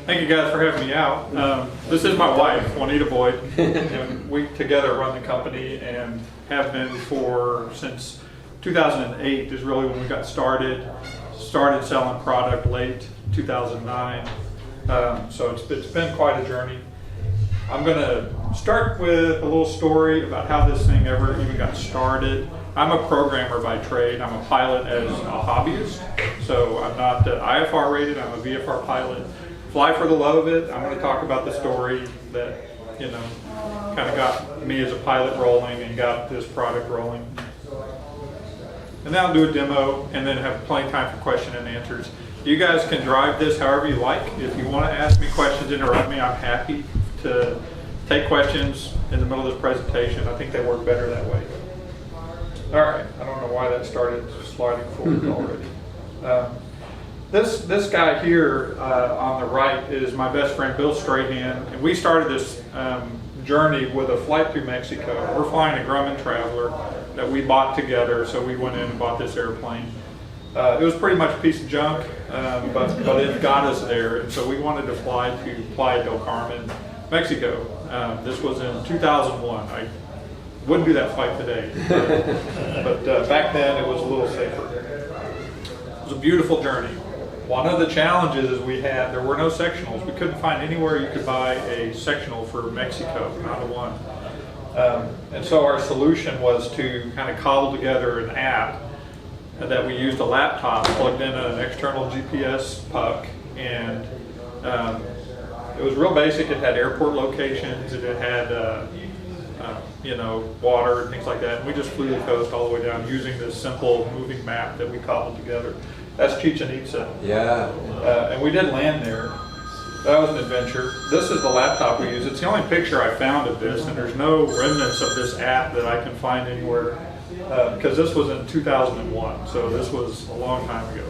Thank you guys for having me out. This is my wife, Juanita Boyd, and we together run the company and have been since 2008 is really when we got started. Started selling product late 2009, so it's been quite a journey. I'm going to start with a little story about how this thing ever even got started. I'm a programmer by trade. I'm a pilot as a hobbyist, so I'm not IFR rated. I'm a VFR pilot. Fly for the love of it. I'm going to talk about the story that, you know, kind of got me as a pilot rolling and got this product rolling. And then I'll do a demo and then have plenty of time for question and answers. You guys can drive this however you like. If you want to ask me questions, interrupt me, I'm happy to take questions in the middle of this presentation. I think they work better that way. All right, I don't know why that started sliding forward already. This guy here on the right is my best friend, Bill Strahan, and we started this journey with a flight through Mexico. We're flying a Grumman Traveler that we bought together, so we went in and bought this airplane. It was pretty much a piece of junk, but it got us there, and so we wanted to fly to Playa del Carmen, Mexico. This was in 2001. I wouldn't do that flight today, but back then it was a little safer. It was a beautiful journey. One of the challenges we had, there were no sectionals. We couldn't find anywhere you could buy a sectional for Mexico, not a one. And so our solution was to kind of cobble together an app that we used a laptop plugged in an external GPS puck, and it was real basic. It had airport locations, it had you know, water and things like that. And we just flew the coast all the way down using this simple moving map that we cobbled together. That's Chichen Itza. Yeah. And we did land there. That was an adventure. This is the laptop we use. It's the only picture I found of this, and there's no remnants of this app that I can find anywhere, because this was in 2001, so this was a long time ago.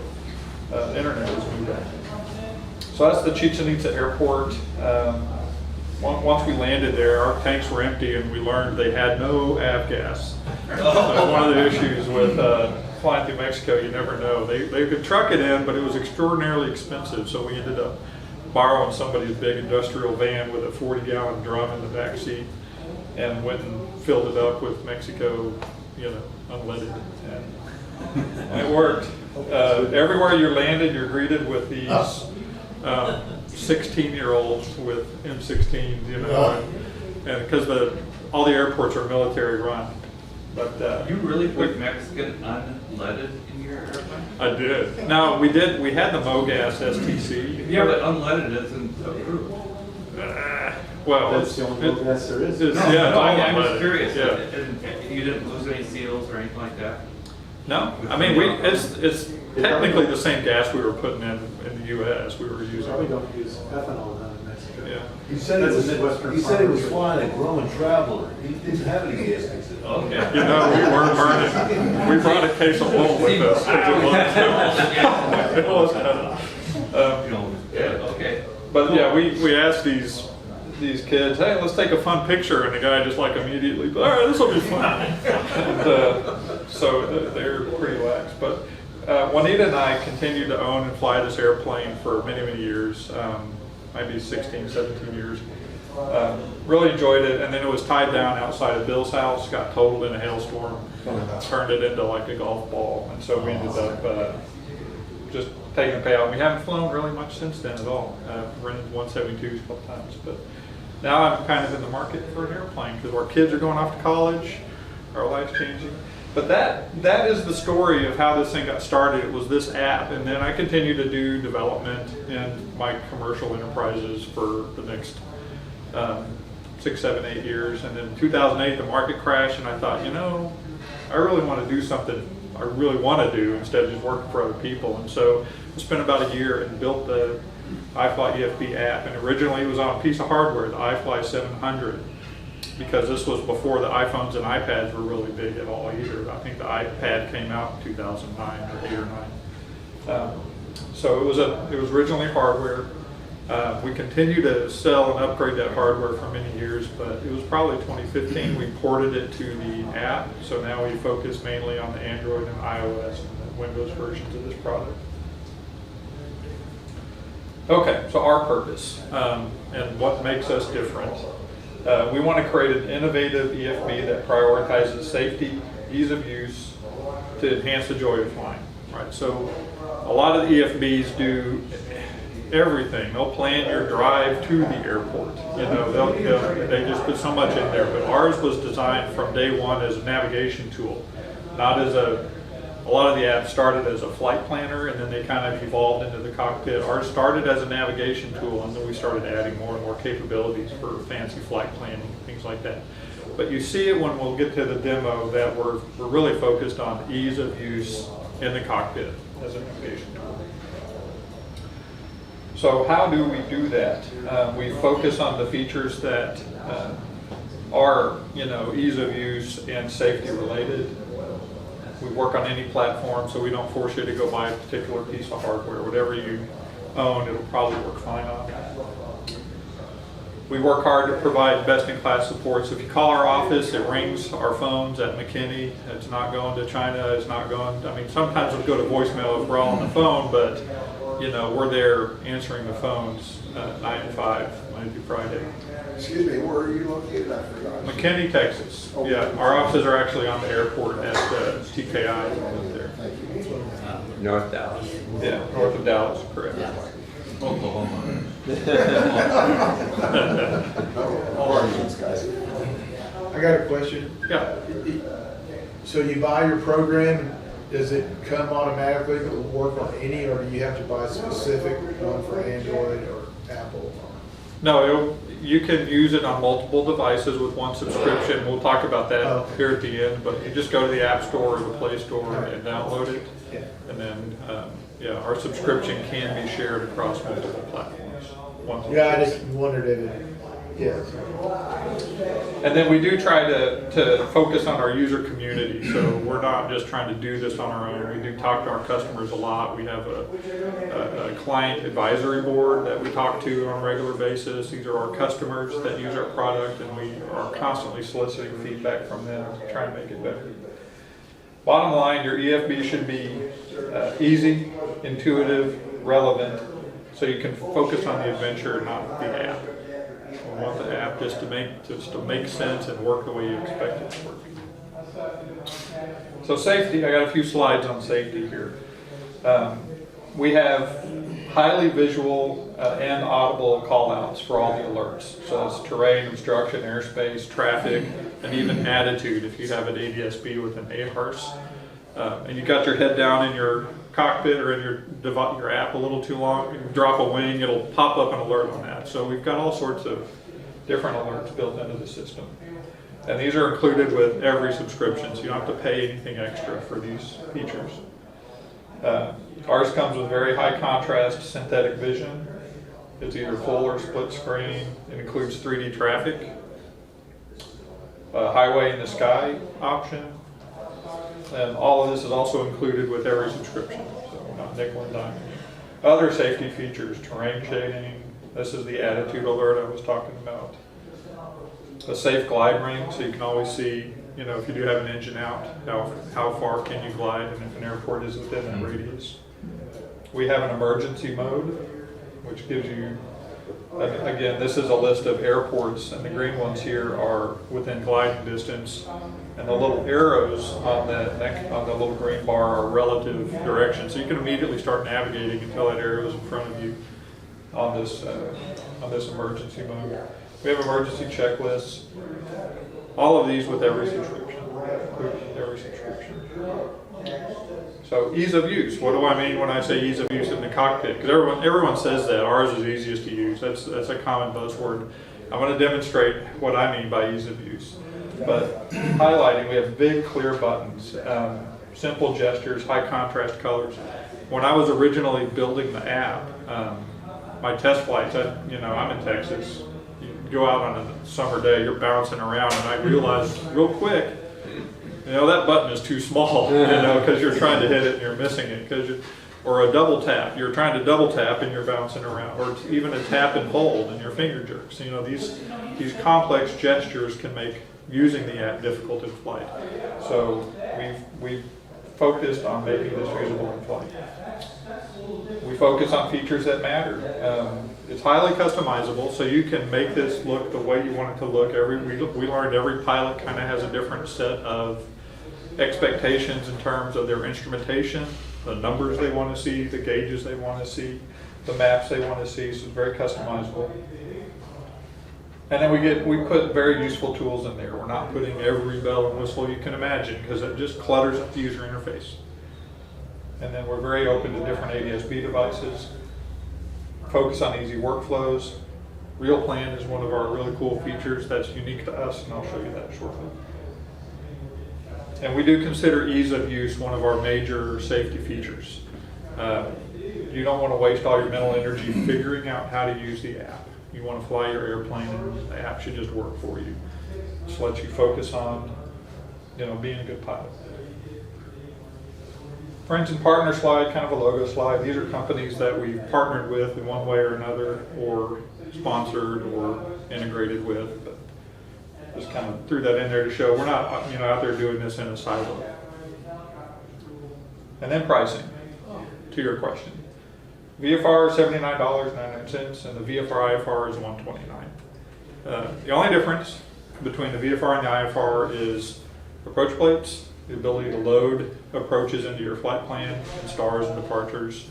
The internet was new then. So that's the Chichen Itza airport. Once we landed there, our tanks were empty, and we learned they had no avgas. One of the issues with flying through Mexico, you never know. They could truck it in, but it was extraordinarily expensive, so we ended up borrowing somebody's big industrial van with a 40-gallon drum in the back seat and went and filled it up with Mexico, you know, unleaded, and it worked. Everywhere you landed, you're greeted with these 16-year-olds with M16s, you know, and because all the airports are military run. But you really put Mexican unleaded in your airplane? I did. No, we did. We had the MOGAS STC. Yeah, but unleaded isn't approved. Well, that's the only MOGAS there is. I'm just curious. Yeah. You didn't lose any seals or anything like that? No, I mean it's technically the same gas we were putting in the U.S. We were using. Probably don't use ethanol down in Mexico. Yeah. You said he was flying a Grumman Traveler. He didn't have any gas. Okay. You know, we weren't burning. We brought a case of oil with us because it was Okay. But yeah, we asked these kids, hey, let's take a fun picture, and the guy just like immediately, all right, this will be fun. And so they're pretty lax. But Juanita and I continued to own and fly this airplane for many, many years, maybe 16, 17 years. Really enjoyed it, and then it was tied down outside of Bill's house, got totaled in a hailstorm, turned it into like a golf ball, and so we ended up just taking a payout. We haven't flown really much since then at all. Rented 172s a couple times, but now I'm kind of in the market for an airplane because our kids are going off to college, our life's changing. But that is the story of how this thing got started. It was this app, and then I continued to do development in my commercial enterprises for the next 6, 7, 8 years. And then in 2008, the market crashed, and I thought, you know, I really want to do something I really want to do instead of just working for other people. And so I spent about a year and built the iFly EFB app. And originally it was on a piece of hardware, the iFly 700, because this was before the iPhones and iPads were really big at all either. I think the iPad came out in 2009 or 8 or 9. So it was originally hardware. We continue to sell and upgrade that hardware for many years, but it was probably 2015 we ported it to the app. So now we focus mainly on the Android and iOS and the Windows versions of this product. Okay, so our purpose and what makes us different. We want to create an innovative EFB that prioritizes safety, ease of use to enhance the joy of flying. Right. So a lot of the EFBs do everything. They'll plan your drive to the airport. You know, they just put so much in there. But ours was designed from day one as a navigation tool, not as a lot of the apps started as a flight planner and then they kind of evolved into the cockpit. Ours started as a navigation tool and then we started adding more and more capabilities for fancy flight planning, things like that. But you see it when we'll get to the demo that we're really focused on ease of use in the cockpit as a navigation tool. So how do we do that? We focus on the features that are, ease of use and safety related. We work on any platform, so we don't force you to go buy a particular piece of hardware. Whatever you own, it'll probably work fine on. We work hard to provide best-in-class support. So if you call our office, it rings our phones at McKinney. It's not going to China. It's not going. Sometimes it'll go to voicemail if we're all on the phone, but we're there answering the phones 9 to 5, Monday through Friday. Excuse me, where are you located? I forgot. McKinney, Texas. Okay. Yeah, our offices are actually on the airport at TKI up there. Thank you. North Dallas. Yeah, north of Dallas, correct. Oklahoma. All right, thanks, guys. I got a question. Yeah. So you buy your program, does it come automatically that will work on any, or do you have to buy a specific one for Android or Apple? No, you can use it on multiple devices with one subscription. We'll talk about that here at the end, but you just go to the App Store or the Play Store and download it. Yeah. And then, our subscription can be shared across multiple platforms. Yeah, I just wondered if it, yeah. And then we do try to focus on our user community. So we're not just trying to do this on our own. We do talk to our customers a lot. We have a client advisory board that we talk to on a regular basis. These are our customers that use our product, and we are constantly soliciting feedback from them to try and make it better. Bottom line, your EFB should be easy, intuitive, relevant, so you can focus on the adventure, not the app. We want the app just to make sense and work the way you expect it to work. So safety, I got a few slides on safety here. We have highly visual and audible call-outs for all the alerts. So it's terrain, obstruction, airspace, traffic, and even attitude if you have an ADSB with an AHRS. And you got your head down in your cockpit or in your app a little too long, you drop a wing, it'll pop up an alert on that. So we've got all sorts of different alerts built into the system. And these are included with every subscription, so you don't have to pay anything extra for these features. Ours comes with very high contrast synthetic vision. It's either full or split screen. It includes 3D traffic, highway in the sky option. And all of this is also included with every subscription, so we're not nickel and diming. Other safety features, terrain shading. This is the attitude alert I was talking about. A safe glide ring, so you can always see, if you do have an engine out, how far can you glide, and if an airport is within that radius. We have an emergency mode, which gives you, again, this is a list of airports, and the green ones here are within gliding distance, and the little arrows on the little green bar are relative direction, so you can immediately start navigating until that arrow is in front of you on this emergency mode. We have emergency checklists. All of these with every subscription. So ease of use. What do I mean when I say ease of use in the cockpit? Because everyone says that ours is easiest to use. That's a common buzzword. I'm going to demonstrate what I mean by ease of use. But highlighting, we have big clear buttons, simple gestures, high contrast colors. When I was originally building the app, my test flights, I'm in Texas. You go out on a summer day, you're bouncing around, and I realized real quick, that button is too small, because you're trying to hit it and you're missing it, or a double tap, you're trying to double tap and you're bouncing around, or even a tap and hold and your finger jerks. These complex gestures can make using the app difficult in flight. So we've focused on making this usable in flight. We focus on features that matter. It's highly customizable, so you can make this look the way you want it to look. We learned every pilot kind of has a different set of expectations in terms of their instrumentation, the numbers they want to see, the gauges they want to see, the maps they want to see, so it's very customizable. And then we put very useful tools in there. We're not putting every bell and whistle you can imagine because it just clutters up the user interface. And then we're very open to different ADS-B devices. Focus on easy workflows. Real Plan is one of our really cool features that's unique to us, and I'll show you that shortly. And we do consider ease of use one of our major safety features. You don't want to waste all your mental energy figuring out how to use the app. You want to fly your airplane, and the app should just work for you. Just let you focus on, being a good pilot. Friends and partner slide, kind of a logo slide. These are companies that we've partnered with in one way or another, or sponsored or integrated with. But just kind of threw that in there to show we're not, out there doing this in a silo. And then pricing, to your question. VFR is $79.99, and the VFR IFR is $129. The only difference between the VFR and the IFR is approach plates, the ability to load approaches into your flight plan, and stars and departures,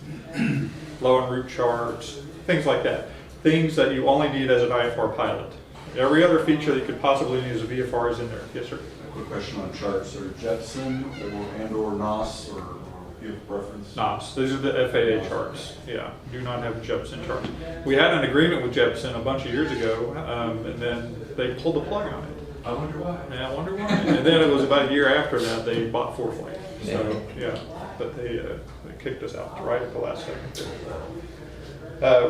low and route charts, things like that. Things that you only need as an IFR pilot. Every other feature that you could possibly need as a VFR is in there. Yes, sir? Quick question on charts. Are Jetson or NOS, or do you have a preference? NOS. These are the FAA charts. Yeah, do not have a Jepson chart. We had an agreement with Jepson a bunch of years ago, and then they pulled the plug on it. I wonder why. Yeah, I wonder why. And then it was about a year after that they bought ForeFlight. So yeah, but they kicked us out right at the last second.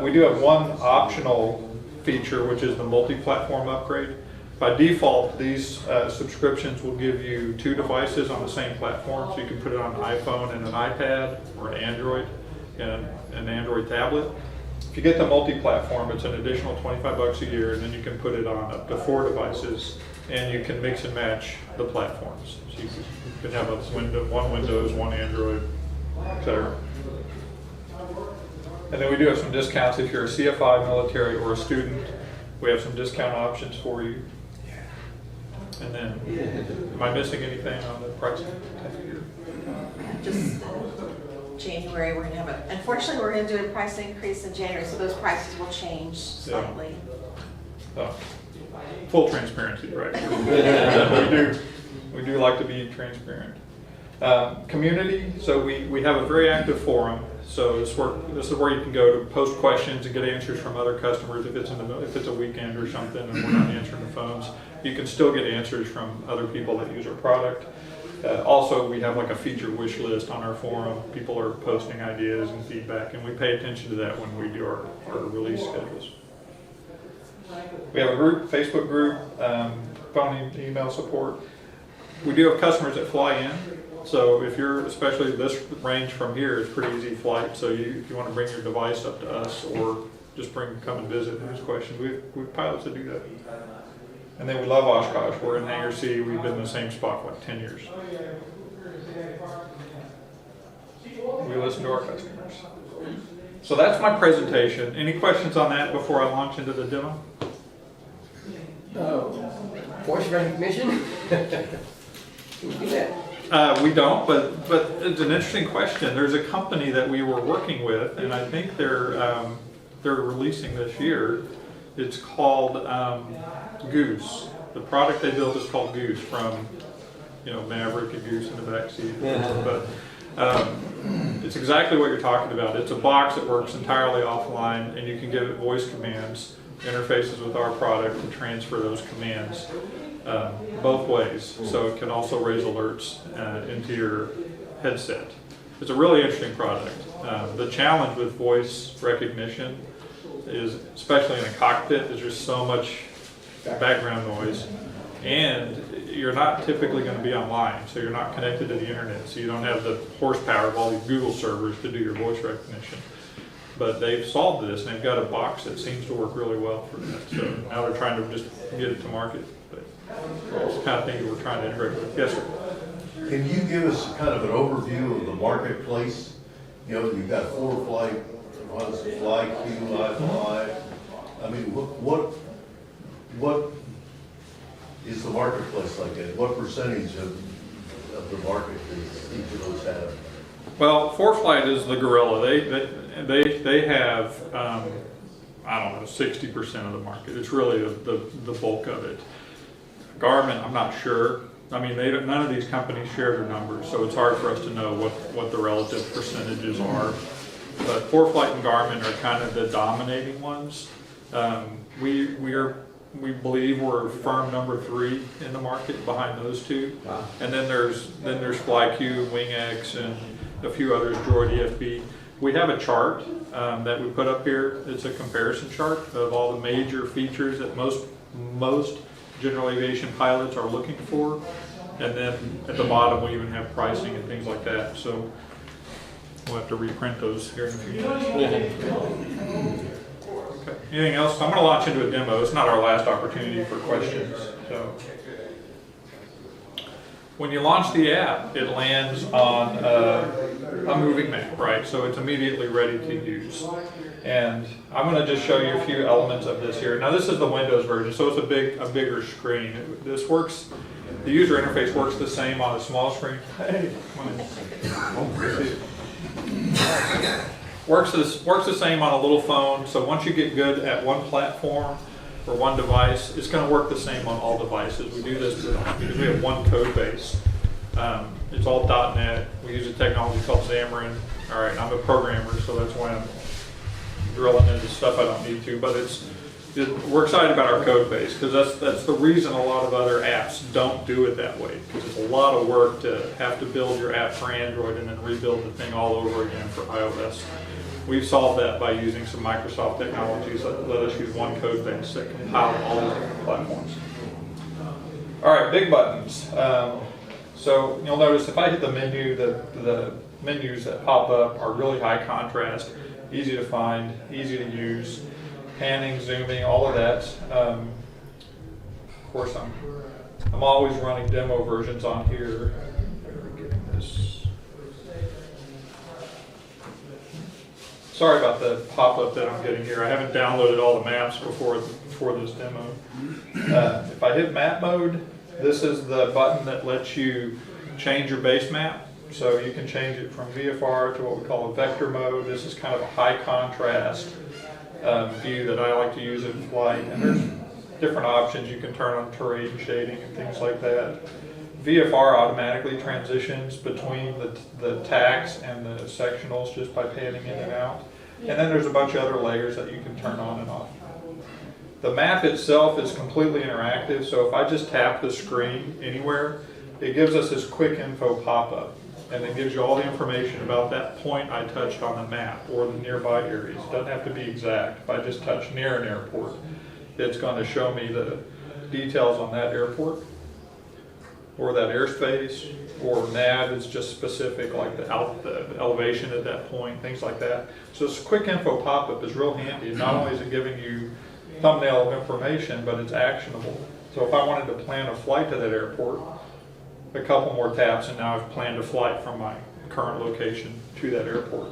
We do have one optional feature, which is the multi-platform upgrade. By default, these subscriptions will give you 2 devices on the same platform, so you can put it on an iPhone and an iPad, or an Android and an Android tablet. If you get the multi-platform, it's an additional $25 a year, and then you can put it on up to 4 devices, and you can mix and match the platforms. So you can have one Windows, one Android, etc. And then we do have some discounts if you're a CFI, military, or a student. We have some discount options for you. And then, am I missing anything on the pricing? Just January, we're gonna have unfortunately, we're gonna do a price increase in January, so those prices will change slightly. Full transparency, right? we do like to be transparent. Community, so we have a very active forum. So this is where you can go to post questions and get answers from other customers if it's a weekend or something and we're not answering the phones. You can still get answers from other people that use our product. Also, we have like a feature wish list on our forum. People are posting ideas and feedback, and we pay attention to that when we do our release schedules. We have a group, Facebook group, phone and email support. We do have customers that fly in. So if you're, especially this range from here, it's pretty easy flight. So if you want to bring your device up to us or just come and visit and ask questions, we have pilots that do that. And then we love Oshkosh. We're in Hangar C. We've been in the same spot for like 10 years. We listen to our customers. So that's my presentation. Any questions on that before I launch into the demo? Voice recognition? Can we do that? We don't, but it's an interesting question. There's a company that we were working with, and I think they're releasing this year. It's called Goose. The product they built is called Goose, from Maverick and Goose in the backseat. But it's exactly what you're talking about. It's a box that works entirely offline, and you can give it voice commands, interfaces with our product to transfer those commands both ways. So it can also raise alerts into your headset. It's a really interesting product. The challenge with voice recognition is, especially in a cockpit, there's just so much background noise, and you're not typically going to be online, so you're not connected to the internet, so you don't have the horsepower of all these Google servers to do your voice recognition. But they've solved this, and they've got a box that seems to work really well for that. So now they're trying to just get it to market. But it's the kind of thing that we're trying to integrate with. Yes, sir? Can you give us kind of an overview of the marketplace? You know, you've got FourFlight, Fly Q, iFly. I mean, what is the marketplace like that? What percentage of the market does each of those have? Well, FourFlight is the gorilla. They have, I don't know, 60% of the market. It's really the bulk of it. Garmin, I'm not sure. I mean, none of these companies share their numbers, so it's hard for us to know what the relative percentages are. But FourFlight and Garmin are kind of the dominating ones. We believe we're firm number 3 in the market behind those two. Wow. And then there's FlyQ, WingX, and a few others, Droid EFB. We have a chart that we put up here. It's a comparison chart of all the major features that most general aviation pilots are looking for. And then at the bottom we even have pricing and things like that. So we'll have to reprint those here in a few minutes. Okay. Anything else? I'm going to launch into a demo. It's not our last opportunity for questions. So when you launch the app, it lands on a moving map, right? So it's immediately ready to use. And I'm going to just show you a few elements of this here. Now this is the Windows version, so it's a bigger screen. This works. The user interface works the same on a small screen. Hey, come on in. Works the same on a little phone. So once you get good at one platform or one device, it's going to work the same on all devices. We do this because we have one code base. It's all .NET. We use a technology called Xamarin. All right, I'm a programmer, so that's why I'm drilling into stuff I don't need to. But we're excited about our code base because that's the reason a lot of other apps don't do it that way, because it's a lot of work to have to build your app for Android and then rebuild the thing all over again for iOS. We've solved that by using some Microsoft technologies that let us use one code base that can power all these different platforms. All right, big buttons. So you'll notice if I hit the menu, the menus that pop up are really high contrast, easy to find, easy to use, panning, zooming, all of that. Of course, I'm always running demo versions on here. Where are we getting this? Sorry about the pop-up that I'm getting here. I haven't downloaded all the maps before this demo. If I hit map mode, this is the button that lets you change your base map. So you can change it from VFR to what we call a vector mode. This is kind of a high contrast view that I like to use in flight. And there's different options. You can turn on terrain shading and things like that. VFR automatically transitions between the tacks and the sectionals just by panning in and out. And then there's a bunch of other layers that you can turn on and off. The map itself is completely interactive, so if I just tap the screen anywhere, it gives us this quick info pop-up, and it gives you all the information about that point I touched on the map or the nearby areas. It doesn't have to be exact. If I just touch near an airport, it's going to show me the details on that airport or that airspace, or nav is just specific, like the elevation at that point, things like that. So this quick info pop-up is real handy. Not only is it giving you thumbnail of information, but it's actionable. So if I wanted to plan a flight to that airport, a couple more taps and now I've planned a flight from my current location to that airport.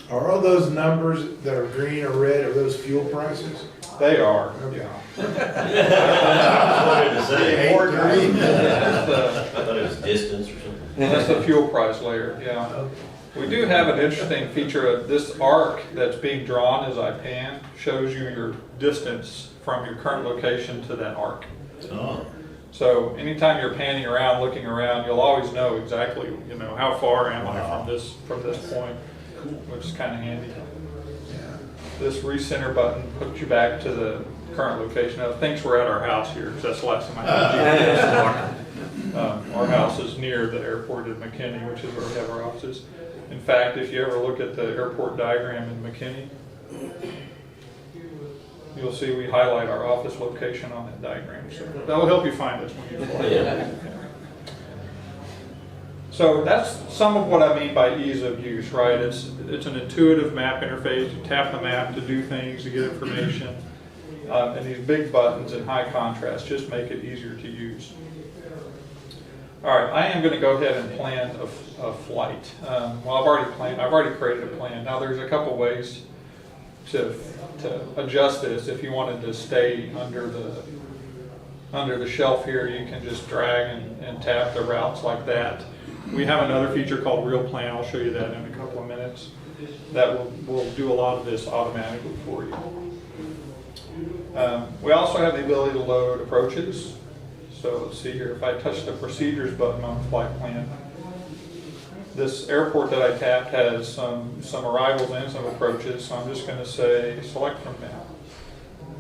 Are all those numbers that are green or red, are those fuel prices? They are. Okay. I thought it was distance or something. That's the fuel price layer, yeah. We do have an interesting feature of this arc that's being drawn as I pan, shows you your distance from your current location to that arc. Oh. So anytime you're panning around, looking around, you'll always know exactly, how far am I from this point, which is kind of handy. This recenter button puts you back to the current location. Now, thinks we're at our house here, because that's the last time I had GPS. Our house is near the airport in McKinney, which is where we have our offices. In fact, if you ever look at the airport diagram in McKinney, you'll see we highlight our office location on that diagram. So that'll help you find us when you fly. Yeah. So that's some of what I mean by ease of use, right? It's an intuitive map interface. You tap the map to do things, to get information. And these big buttons in high contrast just make it easier to use. All right, I am going to go ahead and plan a flight. Well, I've already created a plan. Now there's a couple ways to adjust this. If you wanted to stay under the shelf here, you can just drag and tap the routes like that. We have another feature called Real Plan. I'll show you that in a couple of minutes. That will do a lot of this automatically for you. We also have the ability to load approaches. So let's see here, if I touch the procedures button on the flight plan, this airport that I tapped has some arrivals and some approaches, so I'm just going to say select from map.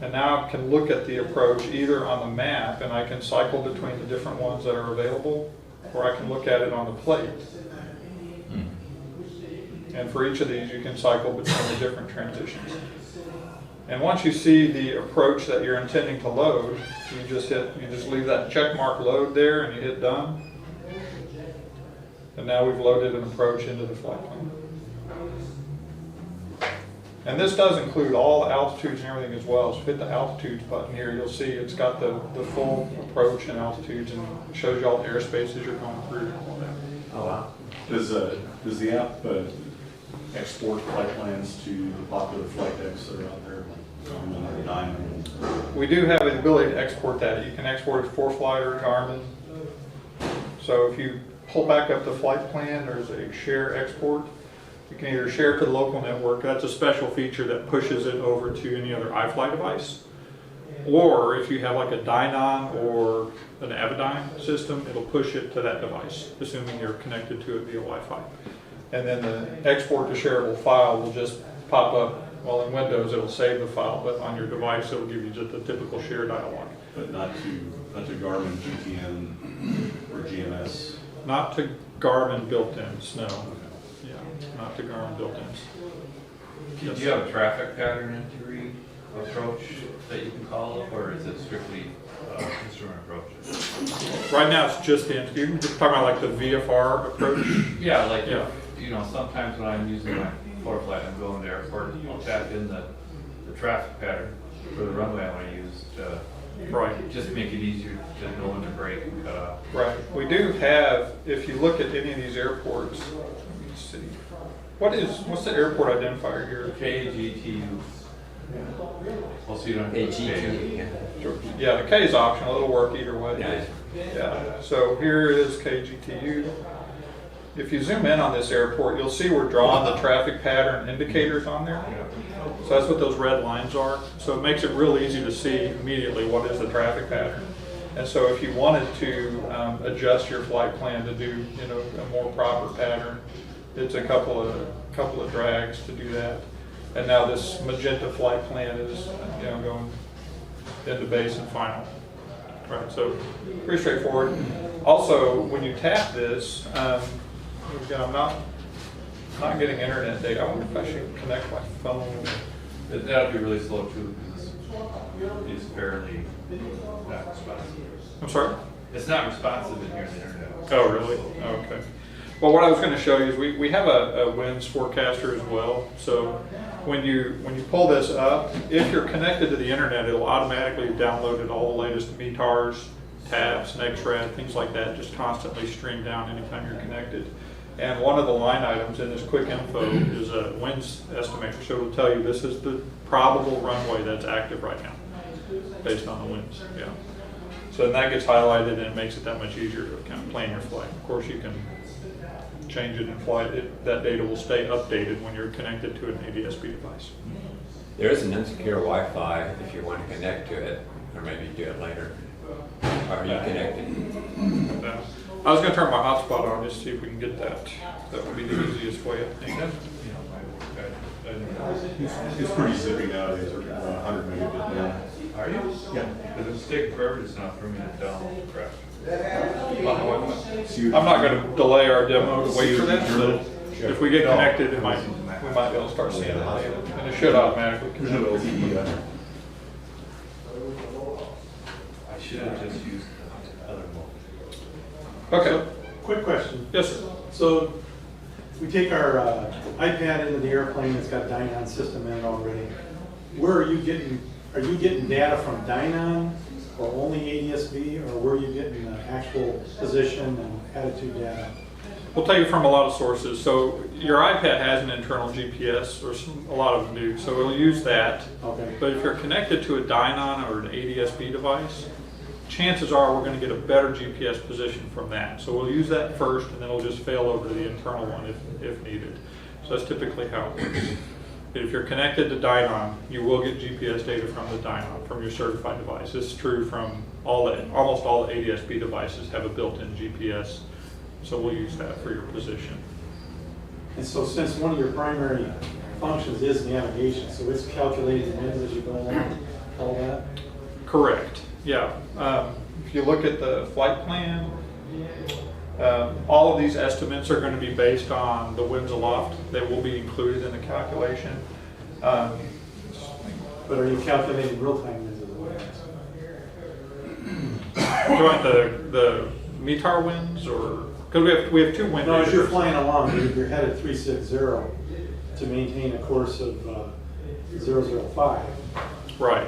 And now I can look at the approach either on the map, and I can cycle between the different ones that are available, or I can look at it on the plate. And for each of these, you can cycle between the different transitions. And once you see the approach that you're intending to load, you just leave that check mark load there and you hit done. And now we've loaded an approach into the flight plan. And this does include all the altitudes and everything as well. So hit the altitudes button here, you'll see it's got the full approach and altitudes, and it shows you all the airspaces you're going through and all that. Oh, wow. Does the app export flight plans to the popular flight decks that are out there, like Garmin or Diamond? We do have the ability to export that. You can export it for ForceFlight or Garmin. So if you pull back up the flight plan, there's a share export. You can either share it to the local network. That's a special feature that pushes it over to any other iFly device. Or if you have like a Dynon or an Avidyne system, it'll push it to that device, assuming you're connected to it via Wi-Fi. And then the export to shareable file will just pop up. Well, in Windows, it'll save the file, but on your device, it'll give you just the typical share dialog. But not to Garmin, GTN, or GMS? Not to Garmin built-ins, no. Yeah, not to Garmin built-ins. Do you have a traffic pattern entry approach that you can call up, or is it strictly instrument approaches? Right now, it's just the, you're talking about like the VFR approach? Yeah, like, Yeah. you know, sometimes when I'm using my ForceFlight, I'm going to the airport, I'll tap in the traffic pattern for the runway I want to use to Right. just make it easier to know when to brake and cut off. Right. We do have, if you look at any of these airports, let me see. What's the airport identifier here? KGTU. Well, so you don't have to Hey, put K. G2. Yeah, the K is optional. It'll work either way. Nice. Yeah. So here is KGTU. If you zoom in on this airport, you'll see we're drawing the traffic pattern indicators on there. So that's what those red lines are. So it makes it real easy to see immediately what is the traffic pattern. And so if you wanted to adjust your flight plan to do, you know, a more proper pattern, it's a couple of drags to do that. And now this magenta flight plan is, you know, going into base and final. Right, so pretty straightforward. Also, when you tap this, again, I'm not getting internet data. I wonder if I should connect my phone. That'll be really slow too, because it's fairly not responsive. I'm sorry? It's not responsive in here on the internet. Oh, really? Okay. Well, what I was going to show you is we have a winds forecaster as well. So when you pull this up, if you're connected to the internet, it'll automatically download it, all the latest METARs, tabs, NextRad, things like that, just constantly stream down anytime you're connected. And one of the line items in this quick info is a winds estimator. So it'll tell you this is the probable runway that's active right now, based on the winds. Yeah. So then that gets highlighted and it makes it that much easier to kind of plan your flight. Of course, you can change it in flight. That data will stay updated when you're connected to an ADS-B device. There is an insecure Wi-Fi if you want to connect to it, or maybe do it later. Are you connected? I was going to turn my hotspot on just to see if we can get that. That would be the easiest way, I think. It's pretty zippy nowadays, we're 100 megabit now. Are you? Yeah. Because it's taking forever just now for me to download the crash. I'm not going to delay our demo to wait for that. But if we get connected, we might be able to start seeing that data. And it should automatically There's no LTE on there. I should have just used the other one. Okay. Quick question. Yes, sir. So we take our iPad into the airplane, it's got a Dynon system in it already. Where are you getting data from Dynon or only ADS-B, or were you getting the actual position and attitude data? We'll tell you from a lot of sources. So your iPad has an internal GPS, or a lot of them do, so we'll use that. Okay. But if you're connected to a Dynon or an ADS-B device, chances are we're going to get a better GPS position from that. So we'll use that first, and then it'll just fail over to the internal one if needed. So that's typically how it works. If you're connected to Dynon, you will get GPS data from the Dynon, from your certified device. This is true from almost all the ADS-B devices have a built-in GPS. So we'll use that for your position. And so since one of your primary functions is navigation, so it's calculating winds as you go along, all that? Correct, yeah. If you look at the flight plan, all of these estimates are going to be based on the winds aloft. They will be included in the calculation. But are you calculating real-time winds as well? Do you want the METAR winds, or because we have two wind No, as you're meters. flying along, you're headed 360 to maintain a course of 005. Right.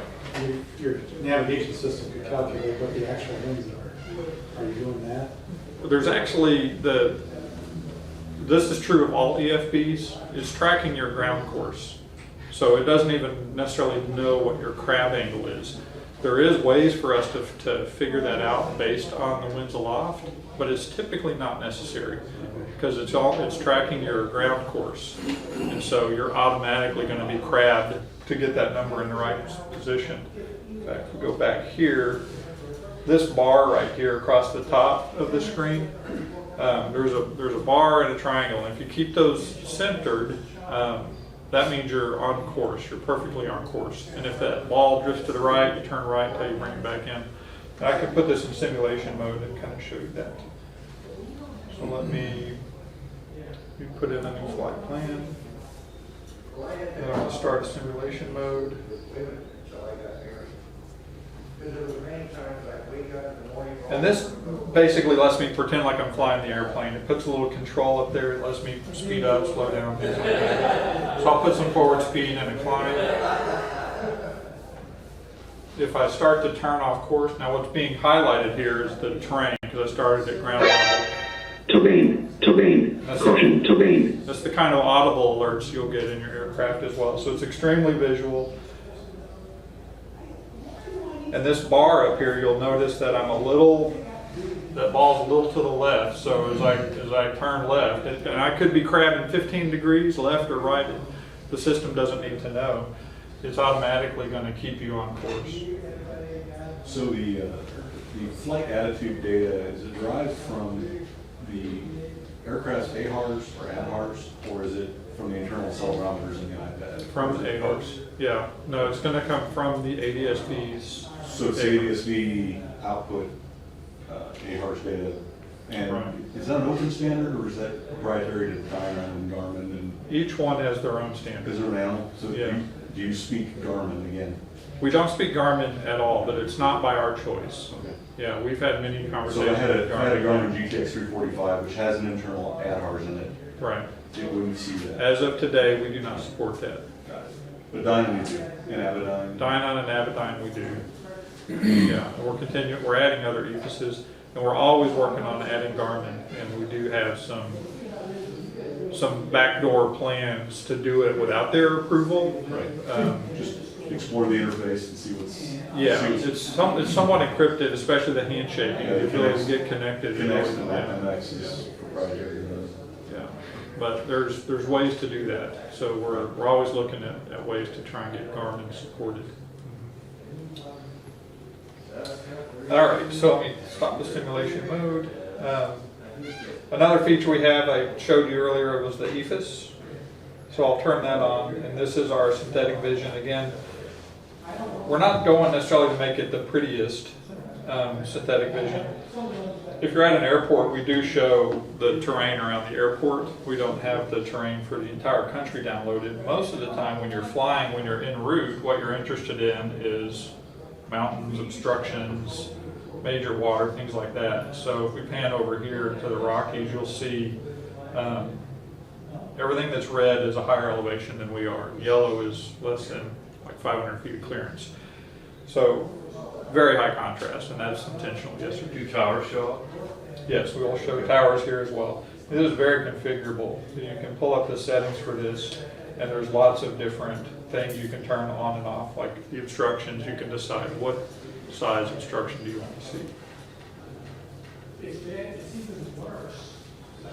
Your navigation system could calculate what the actual winds are. Are you doing that? There's actually this is true of all EFBs, it's tracking your ground course. So it doesn't even necessarily know what your crab angle is. There is ways for us to figure that out based on the winds aloft, but it's typically not necessary because it's tracking your ground course. And so you're automatically going to be crabbed to get that number in the right position. In fact, if we go back here, this bar right here across the top of the screen, there's a bar and a triangle, and if you keep those centered, that means you're on course. You're perfectly on course. And if that ball drifts to the right, you turn right until you bring it back in. And I can put this in simulation mode and kind of show you that. So let me put in a new flight plan. And I'm going to start a simulation mode. And this basically lets me pretend like I'm flying the airplane. It puts a little control up there. It lets me speed up, slow down, things like that. So I'll put some forward speed and a climb. If I start to turn off course, now what's being highlighted here is the terrain because I started at ground level. Terrain. That's the kind of audible alerts you'll get in your aircraft as well. So it's extremely visual. And this bar up here, you'll notice that that ball's a little to the left. So as I turn left, and I could be crabbing 15 degrees left or right, the system doesn't need to know. It's automatically going to keep you on course. So the flight attitude data, is it derived from the aircraft's AHRS or ADHRS, or is it from the internal accelerometers in the iPad? From the AHRS, yeah. No, it's going to come from the ADS-B's. So it's ADS-B output AHRS data. And Right. is that an open standard, or is that proprietary to Dynon and Garmin? And Each one has their own is standard. there an animal? So Yeah. do you speak Garmin again? We don't speak Garmin at all, but it's not by our choice. Okay. Yeah, we've had many So conversations I had with a Garmin GTX 345, which has an internal ADHRS in it. Right. It wouldn't see that. As of today, we do not support that. Got it. But Dynon you do, and Avidyne. Dynon and Avidyne we do. Yeah, and we're adding other EFSs, and we're always working on adding Garmin, and we do have some backdoor plans to do it without their approval. Right. Just explore the interface and see what's. Yeah, see what's it's somewhat encrypted, especially the handshaking, Yeah, the ability to get connected. connects to Yeah. MX is proprietary. Yeah, but there's ways to do that. So we're always looking at ways to try and get Garmin supported. All right, so let me stop the simulation mode. Another feature we have, I showed you earlier, was the EFS. So I'll turn that on, and this is our synthetic vision. Again, we're not going necessarily to make it the prettiest synthetic vision. If you're at an airport, we do show the terrain around the airport. We don't have the terrain for the entire country downloaded. Most of the time when you're flying, when you're en route, what you're interested in is mountains, obstructions, major water, things like that. So if we pan over here to the Rockies, you'll see everything that's red is a higher elevation than we are. Yellow is less than like 500 feet of clearance. So very high contrast, and that's intentional, yes, sir. Do towers show up? Yes, we will show towers here as well. It is very configurable. You can pull up the settings for this, and there's lots of different things you can turn on and off, like the instructions. You can decide what size instruction do you want to see.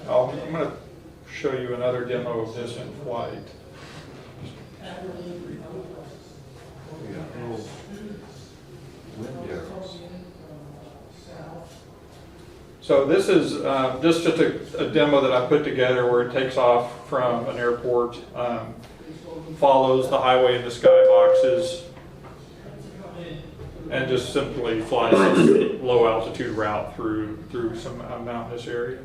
I'm going to show you another demo of this in flight. So this is just a demo that I put together where it takes off from an airport, follows the highway in the sky boxes, and just simply flies a low altitude route through some mountainous area.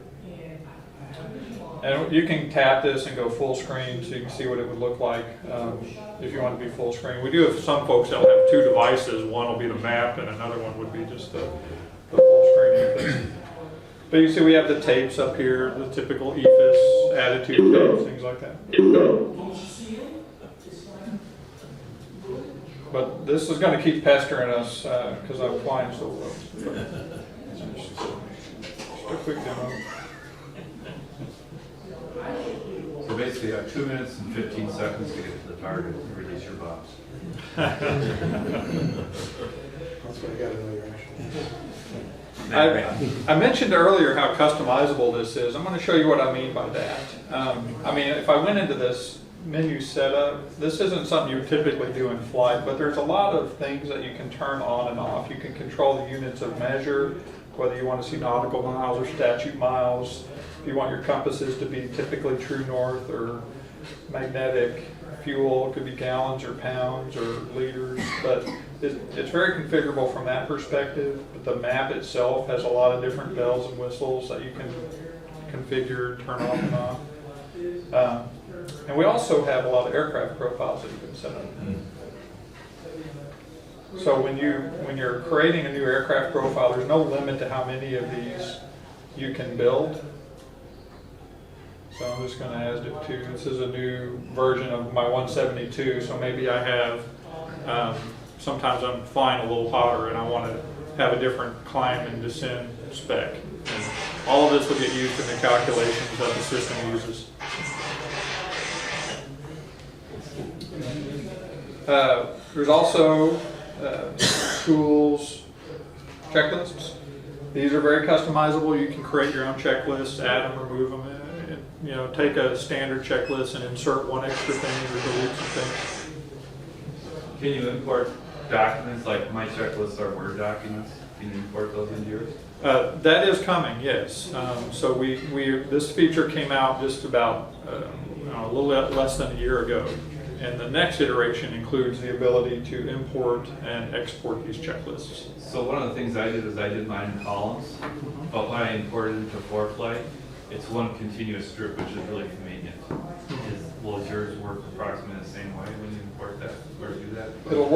And you can tap this and go full screen so you can see what it would look like if you want to be full screen. We do have some folks that will have two devices. One will be the map and another one would be just the full screen. But you see we have the tapes up here, the typical EFS attitude tapes, things like that. But this is going to keep pestering us because I'm flying so low. Just a quick demo. So basically, you have 2 minutes and 15 seconds to get to the target and release your box. That's what I got to know your action. I mentioned earlier how customizable this is. I'm going to show you what I mean by that. I mean, if I went into this menu setup, this isn't something you typically do in flight, but there's a lot of things that you can turn on and off. You can control the units of measure, whether you want to see nautical miles or statute miles. If you want your compasses to be typically true north or magnetic, fuel, it could be gallons or pounds or liters, but it's very configurable from that perspective. But the map itself has a lot of different bells and whistles that you can configure, turn off and off. And we also have a lot of aircraft profiles that you can set up. So when you're creating a new aircraft profile, there's no limit to how many of these you can build. So I'm just going to add it to, this is a new version of my 172, so maybe I have, sometimes I'm flying a little hotter and I want to have a different climb and descend spec. And all of this will get used in the calculations that the system uses. There's also tools, checklists. These are very customizable. You can create your own checklists, add them, remove them. You know, take a standard checklist and insert one extra thing or delete some things. Can you import documents like my checklists are Word documents? Can you import those into yours? That is coming, yes. So this feature came out just about a little less than a year ago. And the next iteration includes the ability to import and export these checklists. So one of the things I did is I did mine in columns, but when I imported it into ForeFlight, it's one continuous strip, which is really convenient. Will yours work approximately the same way when you import that or do that? It'll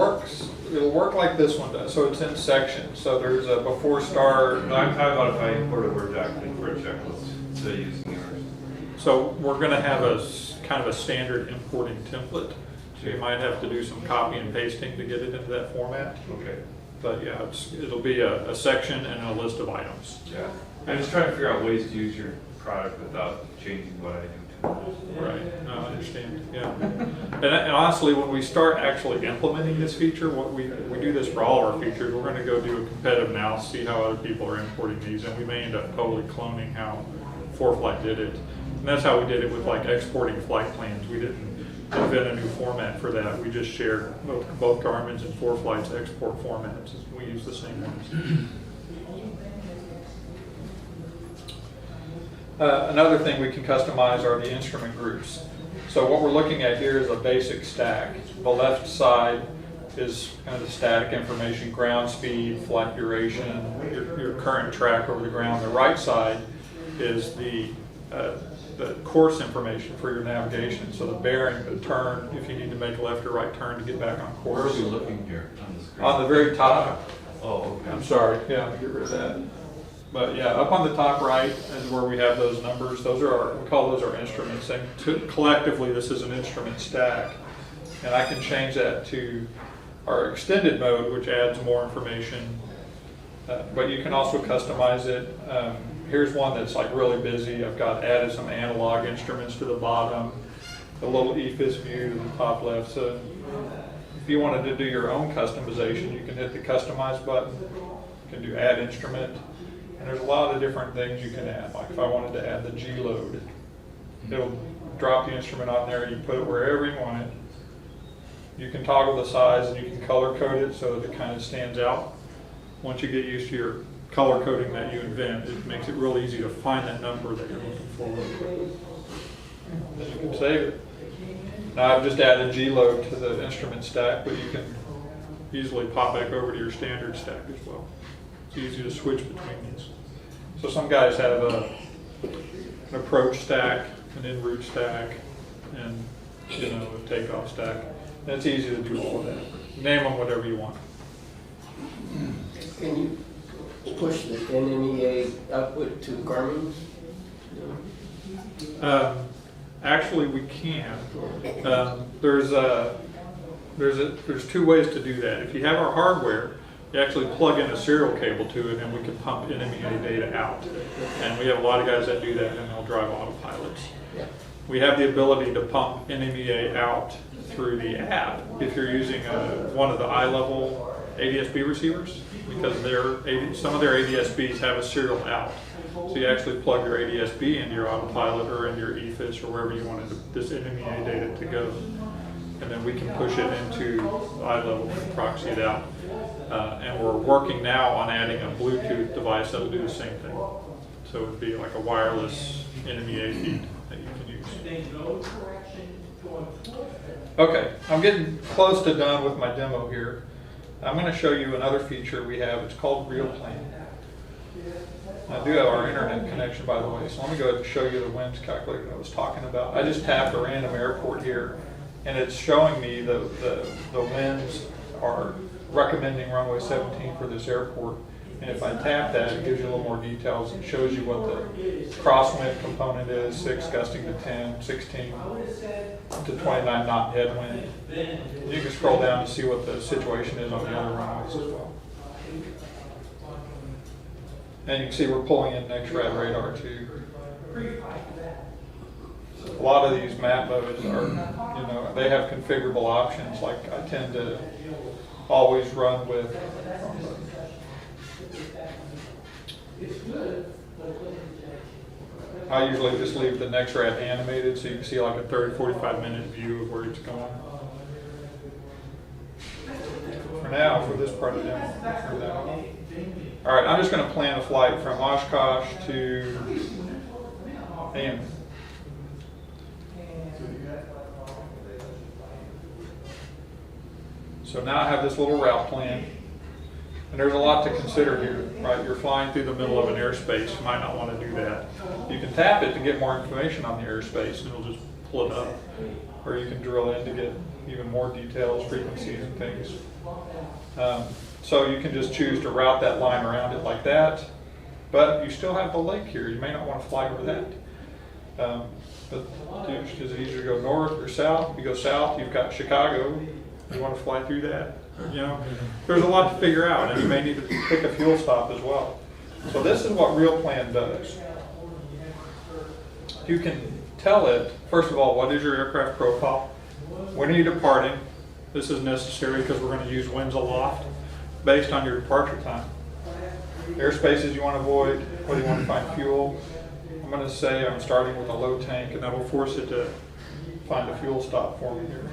work like this one does. So it's in sections. So there's a before start. No, I'm talking about if I import a Word document for a checklist instead of using yours. So we're going to have a kind of a standard importing template. So you might have to do some copy and pasting to get it into that format. Okay. But yeah, it'll be a section and a list of items. Yeah. I'm just trying to figure out ways to use your product without changing what I do to it. Right. No, I understand. Yeah. And honestly, when we start actually implementing this feature, we do this for all of our features. We're going to go do a competitive analysis, see how other people are importing these, and we may end up totally cloning how ForeFlight did it. And that's how we did it with like exporting flight plans. We didn't invent a new format for that. We just shared both Garmin's and ForeFlight's export formats. We use the same ones. Another thing we can customize are the instrument groups. So what we're looking at here is a basic stack. The left side is kind of the static information, ground speed, flight duration, your current track over the ground. The right side is the course information for your navigation. So the bearing, the turn, if you need to make a left or right turn to get back on course. Where are we looking here on the screen? On the very top. Oh, okay. I'm sorry. Yeah, let me get rid of that. But yeah, up on the top right is where we have those numbers. Those are we call those our instruments. And collectively, this is an instrument stack. And I can change that to our extended mode, which adds more information, but you can also customize it. Here's one that's like really busy. I've got added some analog instruments to the bottom, a little EFB view to the top left. So if you wanted to do your own customization, you can hit the customize button. You can do add instrument, and there's a lot of different things you can add. Like if I wanted to add the G load, it'll drop the instrument on there. You put it wherever you want it. You can toggle the size and you can color code it so that it kind of stands out. Once you get used to your color coding that you invent, it makes it real easy to find that number that you're looking for. Then you can save it. Now I've just added G load to the instrument stack, but you can easily pop back over to your standard stack as well. It's easy to switch between these. So some guys have an approach stack, an en route stack, and a takeoff stack. And it's easy to do all of that. Name them whatever you want. Can you push the NMEA output to Garmin? Actually, we can. There's two ways to do that. If you have our hardware, you actually plug in a serial cable to it, and we can pump NMEA data out. And we have a lot of guys that do that, and they'll drive autopilots. Yeah. We have the ability to pump NMEA out through the app if you're using one of the eye-level ADSB receivers, because some of their ADSBs have a serial out. So you actually plug your ADSB into your autopilot or into your EFIS or wherever you wanted this NMEA data to go. And then we can push it into eye level and proxy it out. And we're working now on adding a Bluetooth device that'll do the same thing. So it would be like a wireless NMEA feed that you can use. Okay, I'm getting close to done with my demo here. I'm going to show you another feature we have. It's called RealPlan. I do have our internet connection, by the way, so let me go ahead and show you the winds calculator I was talking about. I just tapped a random airport here, and it's showing me the winds are recommending runway 17 for this airport. And if I tap that, it gives you a little more details. It shows you what the crosswind component is, 6 gusting to 10, 16 to 29 knot headwind. You can scroll down to see what the situation is on the other runways as well. And you can see we're pulling in NextRad radar too. A lot of these map modes are, they have configurable options. Like I tend to always run with I usually just leave the NextRad animated so you can see like a 30-45 minute view of where it's going. For now, for this part of the demo, turn that off. All right, I'm just going to plan a flight from Oshkosh to Amman. So now I have this little route plan. And there's a lot to consider here, right? You're flying through the middle of an airspace. You might not want to do that. You can tap it to get more information on the airspace, and it'll just pull it up. Or you can drill in to get even more details, frequencies, and things. So you can just choose to route that line around it like that. But you still have the lake here. You may not want to fly over that. But is it easier to go north or south? If you go south, you've got Chicago. You want to fly through that? There's a lot to figure out, and you may need to pick a fuel stop as well. So this is what RealPlan does. You can tell it, first of all, what is your aircraft profile? When are you departing? This is necessary because we're going to use winds aloft based on your departure time. Airspaces you want to avoid, what do you want to find fuel? I'm going to say I'm starting with a low tank, and that will force it to find a fuel stop for me here.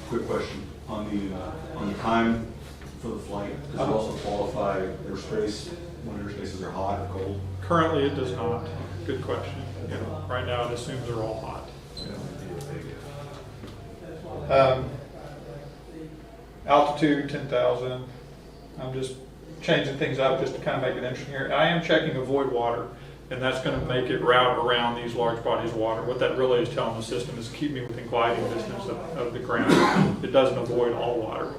Quick question. On the time for the flight, does it also qualify airspace when airspaces are hot or cold? Currently it does not. Good question. Right now it assumes they're all hot. Altitude 10,000. I'm just changing things up just to kind of make it interesting here. I am checking avoid water, and that's going to make it route around these large bodies of water. What that really is telling the system is keep me within gliding distance of the ground. It doesn't avoid all water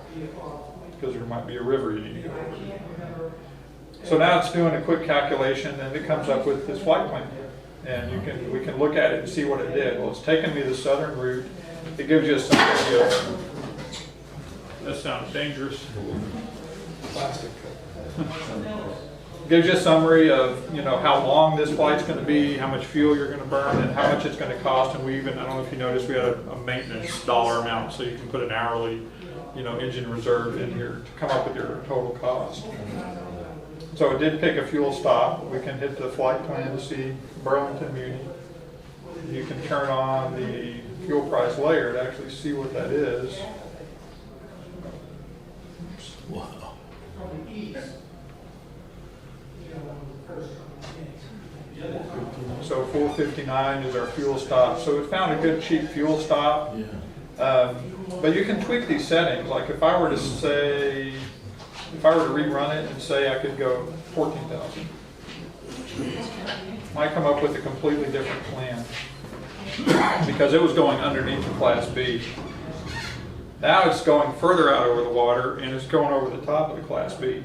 because there might be a river you need to go over. So now it's doing a quick calculation, and it comes up with this flight plan. And we can look at it and see what it did. Well, it's taken me the southern route. It gives you a summary of That sounds dangerous. Plastic. Gives you a summary of, you know, how long this flight's gonna be, how much fuel you're gonna burn, and how much it's gonna cost. And we even, I don't know if you noticed, we had a maintenance dollar amount, so you can put an hourly, you know, engine reserve in here to come up with your total cost. So it did pick a fuel stop. We can hit the flight plan to see Burlington Muni. You can turn on the fuel price layer to actually see what that is. Wow. So 459 is our fuel stop. So we found a good cheap fuel stop. But you can tweak these settings. Like if I were to say, if I were to rerun it and say I could go 14,000, might come up with a completely different plan because it was going underneath the Class B. Now it's going further out over the water and it's going over the top of the Class B.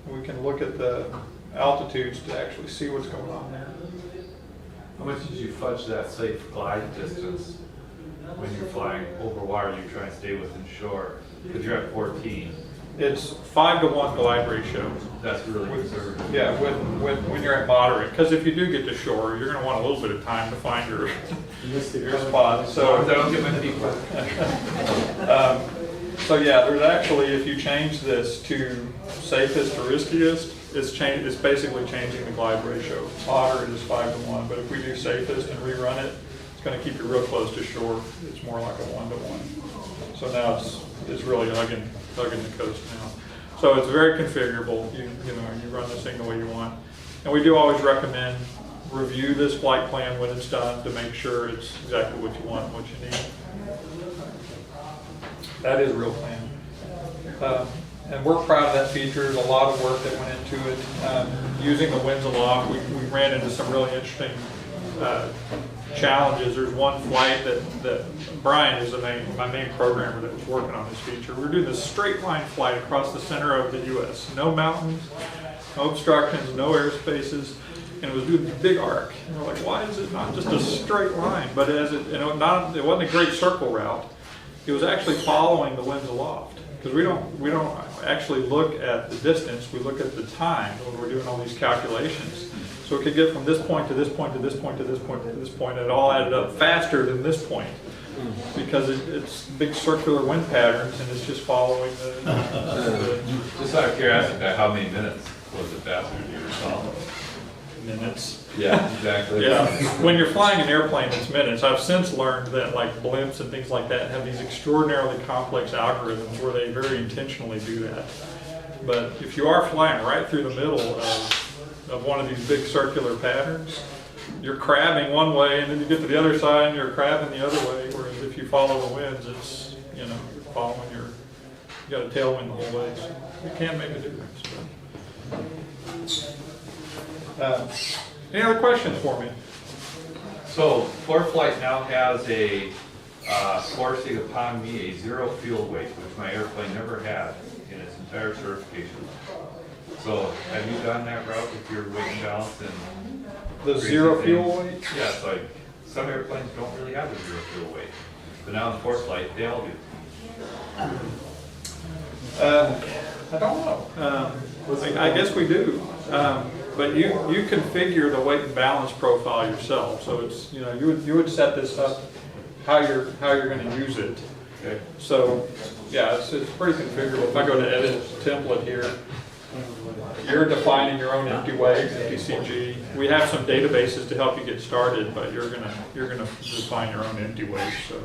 We can look at the altitudes to actually see what's going on there. How much did you fudge that safe glide distance when you're flying over water? You try and stay within shore because you're at 14. It's 5-to-1 glide ratio. That's really conservative. Yeah, when you're at moderate, because if you do get to shore, you're going to want a little bit of time to find your spot. So I So, don't get my feet wet. so yeah, there's actually, if you change this to safest or riskiest, it's basically changing the glide ratio. Moderate is 5-to-1, but if we do safest and rerun it, it's going to keep you real close to shore. It's more like a 1-to-1. So now it's really hugging the coast now. So it's very configurable. You run this thing the way you want. And we do always recommend review this flight plan when it's done to make sure it's exactly what you want and what you need. That is a real plan. And we're proud of that feature. There's a lot of work that went into it. Using the winds aloft, we ran into some really interesting challenges. There's one flight that Brian is my main programmer that was working on this feature. We were doing this straight line flight across the center of the U.S. No mountains, no obstructions, no airspaces, and it was doing a big arc. And we're like, why is it not just a straight line? But it wasn't a great circle route. It was actually following the winds aloft. Because we don't actually look at the distance, we look at the time when we're doing all these calculations. So it could get from this point to this point to this point to this point to this point, and it all added up faster than this point. Because it's big circular wind patterns and it's just following the Just out of curiosity, how many minutes was it faster than you recall? minutes. Yeah, exactly. Yeah, when you're flying an airplane, it's minutes. I've since learned that like blimps and things like that have these extraordinarily complex algorithms where they very intentionally do that. But if you are flying right through the middle of one of these big circular patterns, you're crabbing one way and then you get to the other side and you're crabbing the other way. Whereas if you follow the winds, it's, you're following you got a tailwind the whole way. So it can make a difference. Any other questions for me? So ForeFlight now has a forcing upon me a zero fuel weight, which my airplane never had in its entire certification. So have you done that route with your weight and balance and The crazy zero things? fuel weight? Yeah, it's like some airplanes don't really have a zero fuel weight, but now in ForeFlight they all do. I don't know. I guess we do. But you configure the weight and balance profile yourself. So it's, you would set this up how you're going to use it. Okay. So yeah, it's pretty configurable. If I go to edit template here, you're defining your own empty weight, empty CG. We have some databases to help you get started, but you're gonna define your own empty weight. So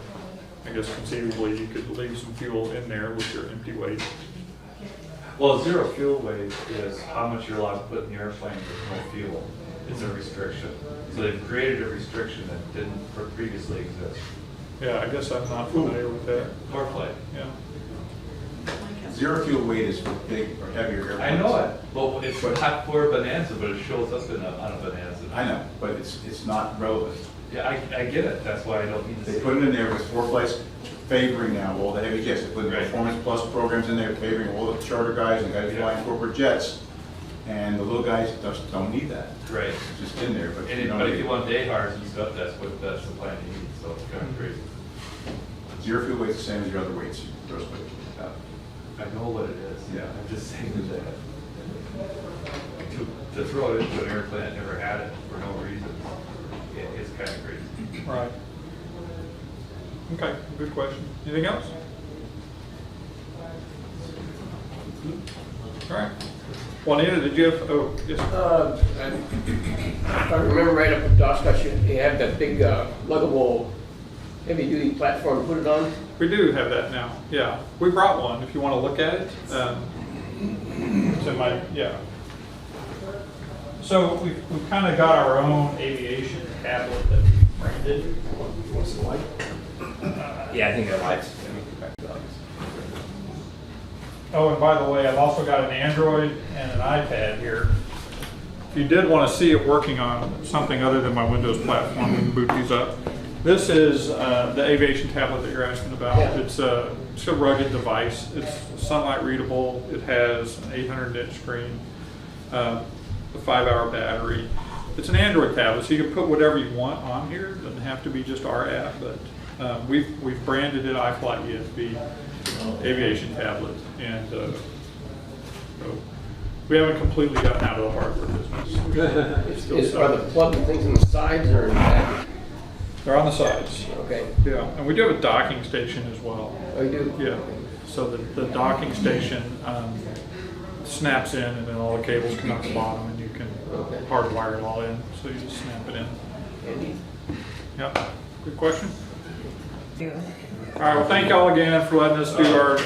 I guess conceivably you could leave some fuel in there with your empty weight. Well, zero fuel weight is how much you're allowed to put in the airplane with no fuel. It's a restriction. So they've created a restriction that didn't previously exist. Yeah, I guess I'm not familiar with that. ForeFlight. Yeah. Zero fuel weight is for big or heavier airplanes. I know it. Well, it's not for Bonanza, but it shows up on a Bonanza. I know, but it's not relevant. Yeah, I get it. That's why I don't need to They say put it in there with ForeFlight's favoring now all the heavy jets. They put the Right. Performance Plus programs in there favoring all the charter guys and guys Yeah. flying corporate jets. And the little guys just don't need that. Right. It's just in there, but And you don't but if need you it. want day hires and stuff, that's the plan you need. So it's kind of crazy. Zero fuel weight's the same as your other weights, gross weight. I know what it is, yeah, I'm just saying that to throw it into an airplane that never had it for no reason, it's kind of crazy. Right. Okay, good question. Anything else? All right. Juanita, did you have, oh, yes. If I remember right, up at Oshkosh, you have that big luggable heavy-duty platform to put it on. We do have that now, yeah. We brought one, if you want to look at it. It's in my, yeah. So we've kind of got our own aviation tablet that we branded. What's the light? Yeah, I think the lights. Oh, and by the way, I've also got an Android and an iPad here. If you did want to see it working on something other than my Windows platform, we can boot these up. This is the aviation tablet that you're asking about. Yeah. It's a rugged device. It's sunlight readable. It has an 800-inch screen, a 5-hour battery. It's an Android tablet, so you can put whatever you want on here. It doesn't have to be just our app, but we've branded it iFly EFB aviation tablet, and so we haven't completely gotten out of the hardware business. It's still Are the plug things on the sides or in the back? They're on the sides. Okay. Yeah, and we do have a docking station as well. Oh, you do? Yeah, so the docking station snaps in, and then all the cables come out the bottom, and you can Okay. hardwire it all in, so you just snap it in. Andy? Yep, good question. All right, well, thank y'all again for letting us do our